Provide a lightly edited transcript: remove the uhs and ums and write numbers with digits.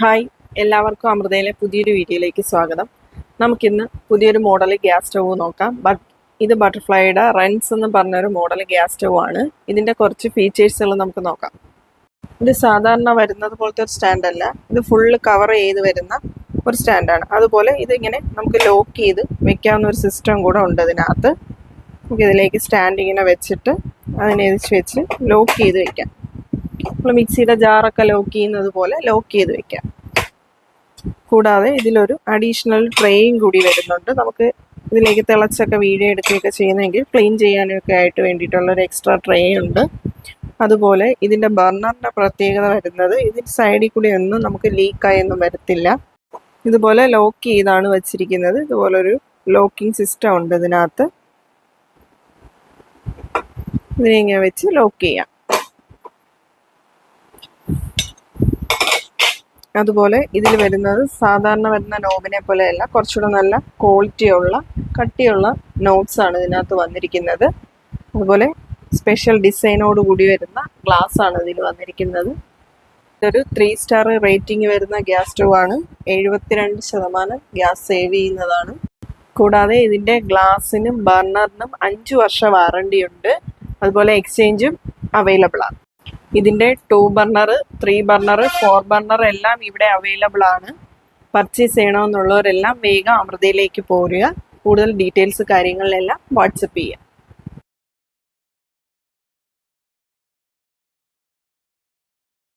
Hi, എല്ലാവർക്കും അമൃതയിലെ പുതിയൊരു വീഡിയോയിലേക്ക് സ്വാഗതം. നമുക്കിന്ന് പുതിയൊരു മോഡൽ ഗ്യാസ് സ്റ്റവ് നോക്കാം. ഇത് ബട്ടർഫ്ലൈയുടെ റെൻസ് എന്ന് പറഞ്ഞൊരു മോഡൽ ഗ്യാസ് സ്റ്റവ് ആണ്. ഇതിൻ്റെ കുറച്ച് ഫീച്ചേഴ്സുകൾ നമുക്ക് നോക്കാം. ഇത് സാധാരണ വരുന്നത് പോലത്തെ ഒരു സ്റ്റാൻഡല്ല, ഇത് ഫുള്ള് കവർ ചെയ്ത് വരുന്ന ഒരു സ്റ്റാൻഡാണ്. അതുപോലെ ഇതിങ്ങനെ നമുക്ക് ലോക്ക് ചെയ്ത് വെക്കാവുന്ന ഒരു സിസ്റ്റം കൂടെ ഉണ്ട് ഇതിനകത്ത്. നമുക്ക് ഇതിലേക്ക് സ്റ്റാൻഡ് ഇങ്ങനെ വെച്ചിട്ട് അതിനെ വെച്ച് ലോക്ക് ചെയ്ത് വെക്കാം. നമ്മൾ മിക്സിയുടെ ജാറൊക്കെ ലോക്ക് ചെയ്യുന്നത് പോലെ ലോക്ക് ചെയ്ത് വെക്കാം. കൂടാതെ ഇതിലൊരു അഡീഷണൽ ട്രേയും കൂടി വരുന്നുണ്ട്. നമുക്ക് ഇതിലേക്ക് തിളച്ചൊക്കെ വീഡിയോ എടുക്കുകയൊക്കെ ചെയ്യുന്നെങ്കിൽ ക്ലീൻ ചെയ്യാനൊക്കെ ആയിട്ട് വേണ്ടിയിട്ടുള്ളൊരു എക്സ്ട്രാ ട്രേ ഉണ്ട്. അതുപോലെ ഇതിൻ്റെ ബർണറിൻ്റെ പ്രത്യേകത വരുന്നത് ഇതിൻ്റെ സൈഡിൽ കൂടി ഒന്നും നമുക്ക് ലീക്കായൊന്നും വരത്തില്ല. ഇതുപോലെ ലോക്ക് ചെയ്താണ് വെച്ചിരിക്കുന്നത്. ഇതുപോലൊരു ലോക്കിംഗ് സിസ്റ്റം ഉണ്ട് ഇതിനകത്ത്. ഇതിനെ ഇങ്ങനെ വെച്ച് ലോക്ക് ചെയ്യാം. അതുപോലെ ഇതിൽ വരുന്നത് സാധാരണ വരുന്ന നോബിനെ പോലെയല്ല, കുറച്ചുകൂടെ നല്ല ക്വാളിറ്റിയുള്ള കട്ടിയുള്ള നോട്ട്സ് ആണ് ഇതിനകത്ത് വന്നിരിക്കുന്നത്. അതുപോലെ സ്പെഷ്യൽ ഡിസൈനോട് കൂടി വരുന്ന ഗ്ലാസ് ആണ് ഇതിൽ വന്നിരിക്കുന്നത്. ഇതൊരു 3 സ്റ്റാർ റേറ്റിംഗ് വരുന്ന ഗ്യാസ് സ്റ്റവ് ആണ്. 72% ഗ്യാസ് സേവ് ചെയ്യുന്നതാണ്. കൂടാതെ ഇതിൻ്റെ ഗ്ലാസിനും ബർണറിനും 5 വർഷ വാറണ്ടി ഉണ്ട്. അതുപോലെ എക്സ്ചേഞ്ചും അവൈലബിൾ ആണ്. ഇതിൻ്റെ 2 ബർണർ, 3 ബർണർ, 4 ബർണർ എല്ലാം ഇവിടെ അവൈലബിൾ ആണ്. പർച്ചേസ് ചെയ്യണമെന്നുള്ളവരെല്ലാം വേഗം അമൃതയിലേക്ക് പോരുക. കൂടുതൽ ഡീറ്റെയിൽസ് കാര്യങ്ങളിലെല്ലാം വാട്സപ്പ് ചെയ്യുക.